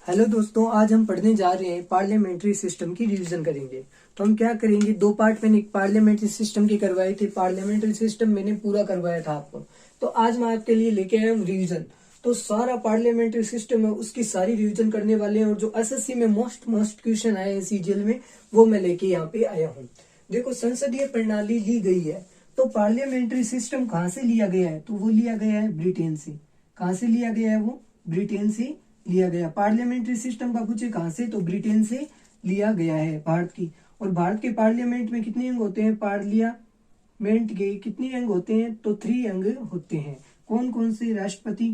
Hello दोस्तों, आज हम पढ़ने जा रहे हैं पार्लियामेंट्री सिस्टम की रिवीजन करेंगे। तो हम क्या करेंगे, दो पार्ट मैंने पार्लियामेंट्री सिस्टम के करवाए थे। पार्लियामेंट्री सिस्टम मैंने पूरा करवाया था आपको। तो आज मैं आपके लिए लेके आया हूँ रिवीजन। तो सारा पार्लियामेंट्री सिस्टम है, उसकी सारी रिवीजन करने वाले हैं। और जो एसएससी में मोस्ट क्वेश्चन आए हैं सीजीएल में, वो मैं लेके यहाँ पे आया हूँ। देखो, संसदीय प्रणाली ली गई है। तो पार्लियामेंट्री सिस्टम कहाँ से लिया गया है? तो वो लिया गया है ब्रिटेन से। कहाँ से लिया गया है? वो ब्रिटेन से लिया गया। पार्लियामेंट्री सिस्टम का पूछे कहां से, तो ब्रिटेन से लिया गया है भारत की। और भारत के पार्लियामेंट में कितने अंग होते हैं? पार्लियामेंट के कितने अंग होते हैं? तो 3 अंग होते हैं। कौन कौन से? राष्ट्रपति,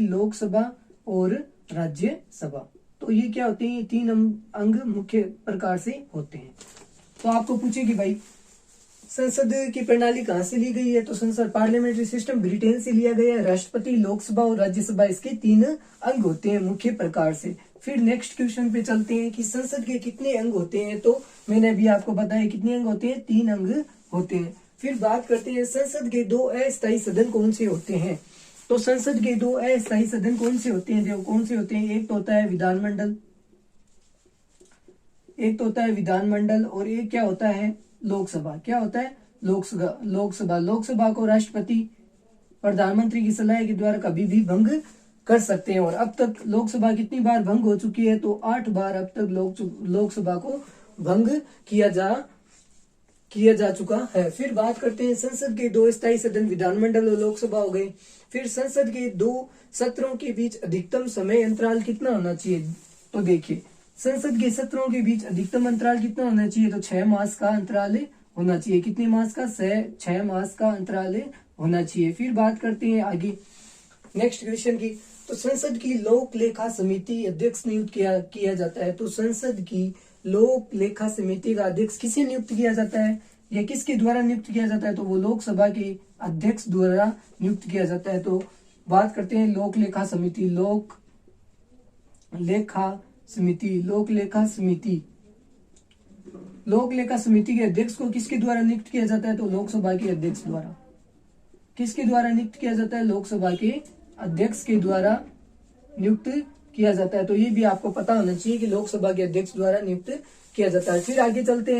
लोकसभा और राज्यसभा। तो ये क्या होते हैं? ये 3 अंग मुख्य प्रकार से होते हैं। तो आपको पूछे कि भाई संसद की प्रणाली कहां से ली गई है? तो संसद पार्लियामेंट्री सिस्टम ब्रिटेन से लिया गया है। राष्ट्रपति, लोकसभा और राज्यसभा इसके 3 अंग होते हैं मुख्य प्रकार से। फिर नेक्स्ट क्वेश्चन पे चलते हैं कि संसद के कितने अंग होते हैं। तो मैंने अभी आपको बताया कितने अंग होते हैं, 3 अंग होते हैं। फिर बात करते हैं संसद के 2 अस्थायी सदन कौन से होते हैं। तो संसद के 2 अस्थायी सदन कौन से होते हैं? देखो कौन से होते हैं। एक तो होता है विधानमंडल, और एक क्या होता है? लोकसभा। क्या होता है? लोकसभा को राष्ट्रपति प्रधानमंत्री की सलाह के द्वारा कभी भी भंग कर सकते हैं। और अब तक लोकसभा कितनी बार भंग हो चुकी है? तो 8 बार अब तक लोकसभा को भंग किया जा चुका है। फिर बात करते हैं संसद के 2 स्थायी सदन विधानमंडल और लोकसभा हो गए। फिर संसद के 2 सत्रों के बीच अधिकतम समय अंतराल कितना होना चाहिए? तो देखिए, संसद के सत्रों के बीच अधिकतम अंतराल कितना होना चाहिए? तो 6 मास का अंतराल होना चाहिए। कितने मास का? 6 मास का अंतराल होना चाहिए। फिर बात करते हैं आगे नेक्स्ट क्वेश्चन की। तो संसद की लोक लेखा समिति अध्यक्ष नियुक्त किया जाता है। तो संसद की लोक लेखा समिति का अध्यक्ष किसे नियुक्त किया जाता है, या किसके द्वारा नियुक्त किया जाता है? तो वो लोकसभा के अध्यक्ष द्वारा नियुक्त किया जाता है। तो बात करते हैं लोक लेखा समिति के अध्यक्ष को किसके द्वारा नियुक्त किया जाता है? तो लोकसभा के अध्यक्ष द्वारा। किसके द्वारा नियुक्त किया जाता है? लोकसभा के अध्यक्ष के द्वारा नियुक्त किया जाता है। तो ये भी आपको पता होना चाहिए कि लोकसभा के अध्यक्ष द्वारा नियुक्त किया जाता है। फिर आगे चलते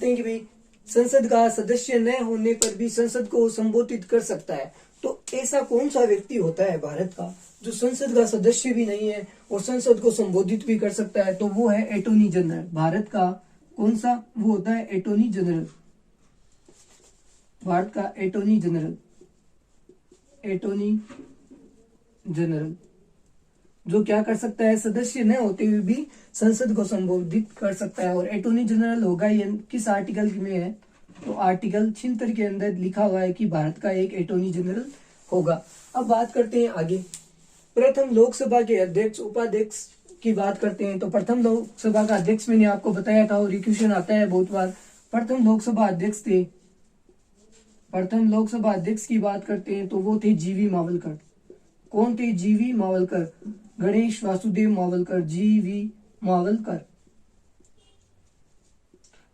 हैं कि भाई संसद का सदस्य न होने पर भी संसद को संबोधित कर सकता है। तो ऐसा कौन सा व्यक्ति होता है भारत का जो संसद का सदस्य भी नहीं है और संसद को संबोधित भी कर सकता है? तो वो है अटॉर्नी जनरल। भारत का कौन सा? वो होता है अटॉर्नी जनरल। भारत का अटॉर्नी जनरल जो क्या कर सकता है? सदस्य न होते हुए भी संसद को संबोधित कर सकता है। और अटॉर्नी जनरल होगा ये किस आर्टिकल में है? तो आर्टिकल 76 के अंदर लिखा हुआ है कि भारत का एक अटॉर्नी जनरल होगा। अब बात करते हैं आगे प्रथम लोकसभा के अध्यक्ष उपाध्यक्ष की बात करते हैं। तो प्रथम लोकसभा का अध्यक्ष मैंने आपको बताया था और ये क्वेश्चन आता है बहुत बार। प्रथम लोकसभा अध्यक्ष की बात करते हैं तो वो थे जीवी मावलकर। कौन थे? जीवी मावलकर, गणेश वासुदेव मावलकर, जीवी मावलकर।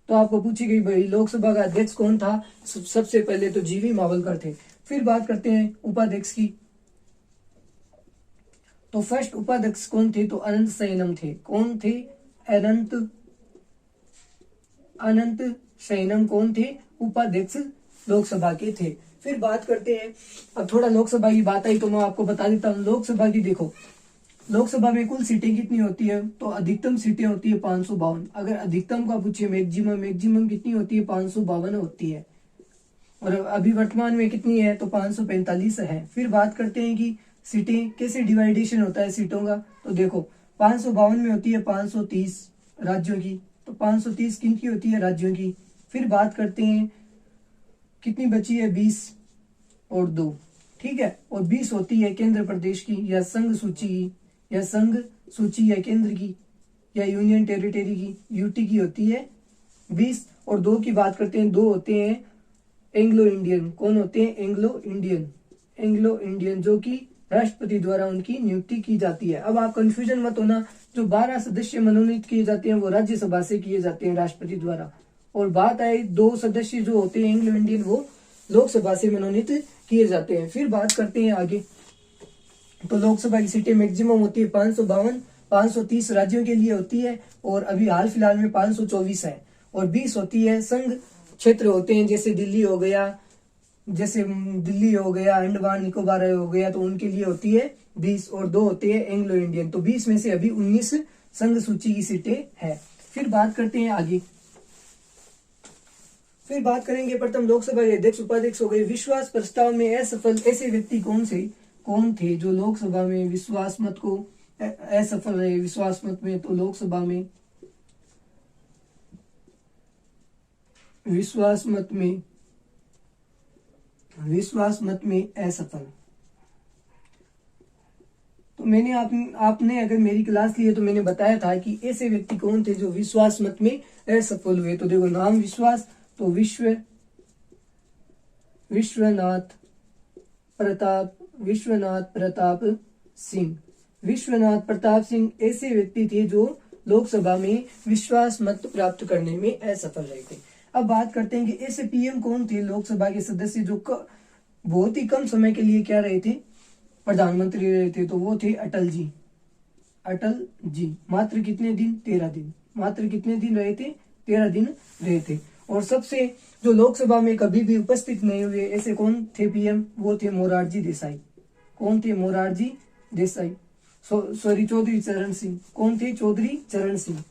तो आपको पूछी गई भाई लोकसभा का अध्यक्ष कौन था? सबसे पहले तो जीवी मावलकर थे। फिर बात करते हैं उपाध्यक्ष की। तो फर्स्ट उपाध्यक्ष कौन थे? तो अनंत शयनम थे। कौन थे? अनंत शयनम कौन थे? उपाध्यक्ष लोकसभा के थे। फिर बात करते हैं, अब थोड़ा लोकसभा की बात आई तो मैं आपको बता देता हूँ। लोकसभा की देखो, लोकसभा में कुल सीटें कितनी होती है? तो अधिकतम सीटें होती है 552। अगर अधिकतम का पूछिए मैक्सिमम कितनी होती है? 552 होती है। और अभी वर्तमान में कितनी है? तो 545 है। फिर बात करते हैं कि सीटें कैसे डिवाइडेशन होता है सीटों का। तो देखो 552 में होती है 530 राज्यों की। तो 530 किन की होती है? राज्यों की। फिर बात करते हैं कितनी बची है? 20 और 2, ठीक है। और 20 होती है केंद्र प्रदेश की या संघ सूची या केंद्र की या यूनियन टेरिटरी की, यूटी की होती है 20। और 2 की बात करते हैं, 2 होते हैं एंग्लो इंडियन। कौन होते हैं? एंग्लो इंडियन जो कि राष्ट्रपति द्वारा उनकी नियुक्ति की जाती है। अब आप कंफ्यूजन मत होना, जो 12 सदस्य मनोनीत किए जाते हैं वो राज्यसभा से किए जाते हैं राष्ट्रपति द्वारा, और बात आए 2 सदस्य जो होते हैं एंग्लो इंडियन, वो लोकसभा से मनोनीत किए जाते हैं। फिर बात करते हैं आगे, तो लोकसभा की सीटें मैक्सिमम होती है 552, 530 राज्यों के लिए होती है, और अभी हाल फिलहाल में 524 है, और 20 होती है संघ क्षेत्र होते हैं, जैसे दिल्ली हो गया, अंडमान निकोबार हो गया, तो उनके लिए होती है 20, और 2 होते हैं एंग्लो इंडियन। तो 20 में से अभी 19 संघ सूची की सीटें हैं। फिर बात करते हैं आगे, फिर बात करेंगे प्रथम लोकसभा के अध्यक्ष उपाध्यक्ष हो गए। विश्वास प्रस्ताव में असफल ऐसे व्यक्ति कौन थे जो लोकसभा में विश्वास मत को असफल रहे। विश्वास मत में, तो लोकसभा में विश्वास मत में असफल। तो मैंने आपने अगर मेरी क्लास ली है तो मैंने बताया था कि ऐसे व्यक्ति कौन थे जो विश्वास मत में असफल हुए। तो देखो, नाम विश्वास, तो विश्वनाथ प्रताप सिंह ऐसे व्यक्ति थे जो लोकसभा में विश्वास मत प्राप्त करने में असफल रहे थे। अब बात करते हैं कि ऐसे पीएम कौन थे लोकसभा के सदस्य जो बहुत ही कम समय के लिए क्या रहे थे, प्रधानमंत्री रहे थे। तो वो थे अटल जी। मात्र कितने दिन? 13 दिन। मात्र कितने दिन रहे थे? 13 दिन रहे थे। और सबसे जो लोकसभा में कभी भी उपस्थित नहीं हुए ऐसे कौन थे पीएम? वो थे मोरारजी देसाई। कौन थे? मोरारजी देसाई। सॉरी, चौधरी चरण सिंह। कौन थे? चौधरी चरण सिंह।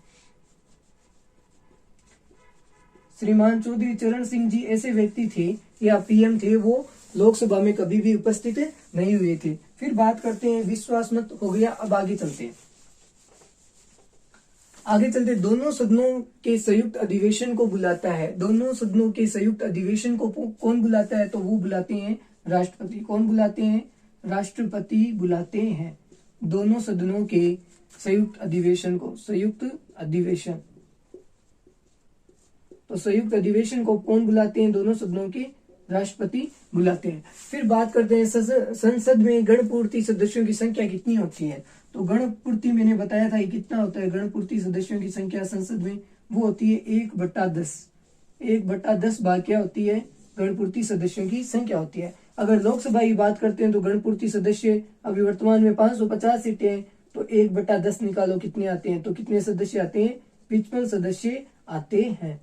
श्रीमान चौधरी चरण सिंह जी ऐसे व्यक्ति थे या पीएम थे, वो लोकसभा में कभी भी उपस्थित नहीं हुए थे। फिर बात करते हैं, विश्वास मत हो गया। अब आगे चलते हैं। दोनों सदनों के संयुक्त अधिवेशन को बुलाता है। दोनों सदनों के संयुक्त अधिवेशन को कौन बुलाता है? तो वो बुलाते हैं राष्ट्रपति। कौन बुलाते हैं? राष्ट्रपति बुलाते हैं दोनों सदनों के संयुक्त अधिवेशन को। संयुक्त अधिवेशन को कौन बुलाते हैं? दोनों सदनों के राष्ट्रपति बुलाते हैं। फिर बात करते हैं, संसद में गणपूर्ति सदस्यों की संख्या कितनी होती है? तो गणपूर्ति मैंने बताया था, कितना होता है गणपूर्ति सदस्यों की संख्या संसद में? वो होती है 1/10। 1/10 भाग क्या होती है? गणपूर्ति सदस्यों की संख्या होती है। अगर लोकसभा की बात करते हैं तो गणपूर्ति सदस्य अभी वर्तमान में 550 सीटें हैं, तो 1/10 निकालो, कितने आते हैं? तो कितने सदस्य आते हैं? 55 सदस्य आते हैं।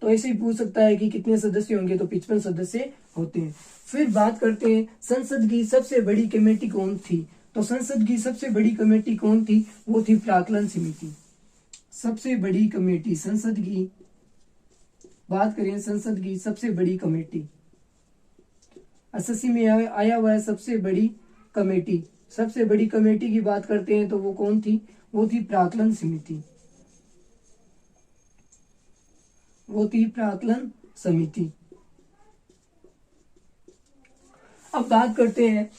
तो ऐसे ही पूछ सकता है कि कितने सदस्य होंगे, तो 55 सदस्य होते हैं। फिर बात करते हैं, संसद की सबसे बड़ी कमेटी कौन थी? तो संसद की सबसे बड़ी कमेटी कौन थी? वो थी प्राक्कलन समिति। सबसे बड़ी कमेटी संसद की बात करें, संसद की सबसे बड़ी कमेटी 80 में आया हुआ है। सबसे बड़ी कमेटी की बात करते हैं तो वो कौन थी? वो थी प्राक्कलन समिति। अब बात करते हैं,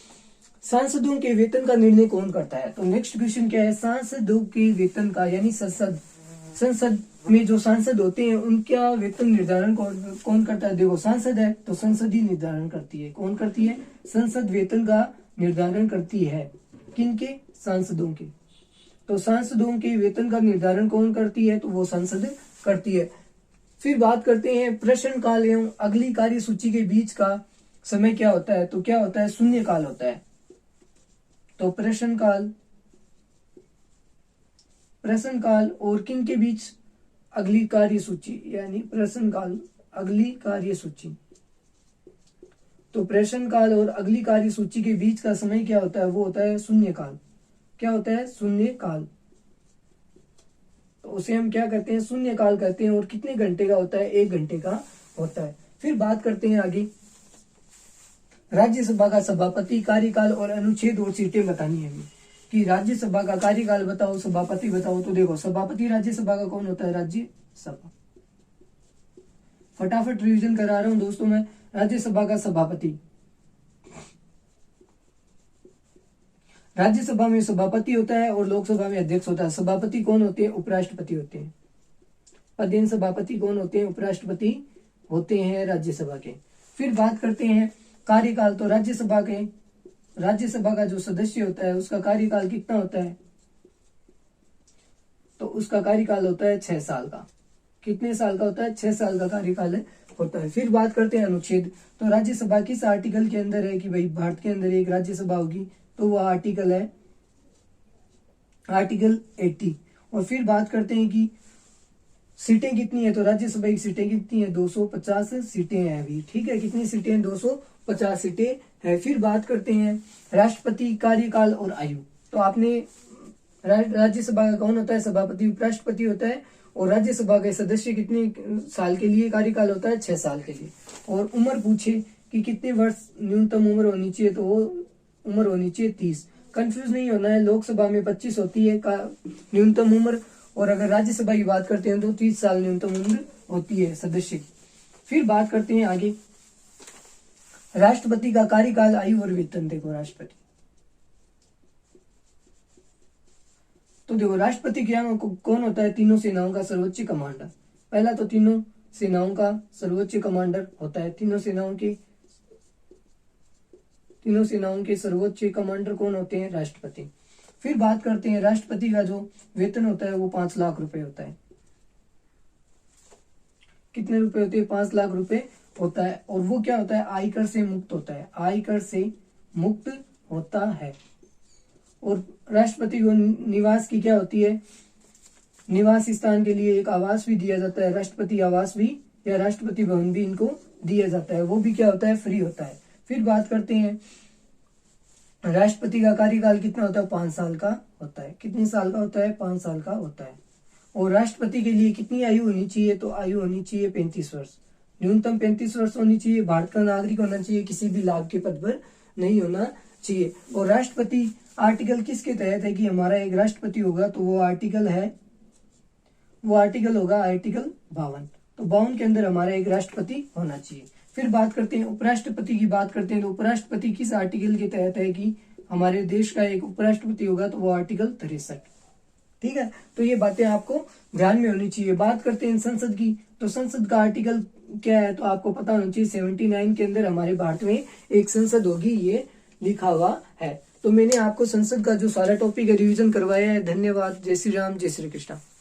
सांसदों के वेतन का निर्णय कौन करता है? तो नेक्स्ट क्वेश्चन क्या है? सांसदों के वेतन का, यानी संसद में जो सांसद होते हैं उनका वेतन निर्धारण कौन करता है? देखो, सांसद है तो संसद ही निर्धारण करती है। कौन करती है? संसद वेतन का निर्धारण करती है। किनके? सांसदों के। तो सांसदों के वेतन का निर्धारण कौन करती है? तो वो संसद करती है। फिर बात करते हैं, प्रश्नकाल एवं अगली कार्य सूची के बीच का समय क्या होता है? तो क्या होता है? शून्यकाल होता है। तो प्रश्नकाल और किन के बीच? अगली कार्य सूची, यानी प्रश्नकाल अगली कार्य सूची। तो प्रश्नकाल और अगली कार्य सूची के बीच का समय क्या होता है? वो होता है शून्यकाल। क्या होता है? शून्यकाल। तो उसे हम क्या कहते हैं? शून्यकाल कहते हैं। और कितने घंटे का होता है? 1 घंटे का होता है। फिर बात करते हैं आगे, राज्यसभा का सभापति, कार्यकाल और अनुच्छेद और सीटें बतानी है हमें कि राज्यसभा का कार्यकाल बताओ, सभापति बताओ। तो देखो, सभापति राज्यसभा का कौन होता है? राज्यसभा। फटाफट रिवीजन करा रहा हूं दोस्तों मैं। राज्यसभा का सभापति, राज्यसभा में सभापति होता है और लोकसभा में अध्यक्ष होता है। सभापति कौन होते हैं? उपराष्ट्रपति होते हैं। पदेन सभापति कौन होते हैं? उपराष्ट्रपति होते हैं राज्यसभा के। फिर बात करते हैं कार्यकाल। तो राज्यसभा का जो सदस्य होता है उसका कार्यकाल कितना होता है? तो उसका कार्यकाल होता है 6 साल का। कितने साल का होता है? 6 साल का कार्यकाल होता है। फिर बात करते हैं अनुच्छेद। तो राज्यसभा किस आर्टिकल के अंदर है कि भाई भारत के अंदर एक राज्यसभा होगी, तो वह आर्टिकल है आर्टिकल 80। और फिर बात करते हैं कि सीटें कितनी है, तो राज्यसभा की सीटें कितनी है? 250 सीटें हैं अभी, ठीक है। कितनी सीटें हैं? 250 सीटें हैं। फिर बात करते हैं राष्ट्रपति कार्यकाल और आयु। तो आपने राज्यसभा का कौन होता है? सभापति, उपराष्ट्रपति होता है। और राज्यसभा के सदस्य कितने साल के लिए कार्यकाल होता है? 6 साल के लिए। और उम्र पूछे कि कितने वर्ष न्यूनतम उम्र होनी चाहिए, तो वो उम्र होनी चाहिए 30। कंफ्यूज नहीं होना है, लोकसभा में 25 होती है न्यूनतम उम्र, और अगर राज्यसभा की बात करते हैं तो 30 साल न्यूनतम उम्र होती है सदस्य की। फिर बात करते हैं आगे राष्ट्रपति का कार्यकाल, आयु और वेतन। देखो राष्ट्रपति, तो देखो राष्ट्रपति क्या कौन होता है? तीनों सेनाओं का सर्वोच्च कमांडर। पहला तो तीनों सेनाओं का सर्वोच्च कमांडर होता है। तीनों सेनाओं के सर्वोच्च कमांडर कौन होते हैं? राष्ट्रपति। फिर बात करते हैं राष्ट्रपति का जो वेतन होता है वो 5 लाख रुपए होता है। कितने रुपए होते हैं? 5 लाख रुपए होता है। और वो क्या होता है? आयकर से मुक्त होता है, आयकर से मुक्त होता है। और राष्ट्रपति को निवास की क्या होती है? निवास स्थान के लिए एक आवास भी दिया जाता है, राष्ट्रपति आवास भी या राष्ट्रपति भवन भी इनको दिया जाता है। वो भी क्या होता है? फ्री होता है। फिर बात करते हैं राष्ट्रपति का कार्यकाल कितना होता है? 5 साल का होता है। कितने साल का होता है? 5 साल का होता है। और राष्ट्रपति के लिए कितनी आयु होनी चाहिए? तो आयु होनी चाहिए 35 वर्ष, न्यूनतम 35 वर्ष होनी चाहिए। भारत का नागरिक होना चाहिए, किसी भी लाभ के पद पर नहीं होना चाहिए। और राष्ट्रपति आर्टिकल किसके तहत है कि हमारा एक राष्ट्रपति होगा? तो वो आर्टिकल होगा आर्टिकल 52। तो 52 के अंदर हमारा एक राष्ट्रपति होना चाहिए। फिर बात करते हैं उपराष्ट्रपति की बात करते हैं। तो उपराष्ट्रपति किस आर्टिकल के तहत है कि हमारे देश का एक उपराष्ट्रपति होगा? तो वो आर्टिकल 63। ठीक है, तो ये बातें आपको ध्यान में होनी चाहिए। बात करते हैं संसद की। तो संसद का आर्टिकल क्या है? तो आपको पता होना चाहिए 79 के अंदर हमारे भारत में एक संसद होगी, ये लिखा हुआ है। तो मैंने आपको संसद का जो सारा टॉपिक है रिवीजन करवाया है। धन्यवाद। जय श्री राम, जय श्री कृष्ण।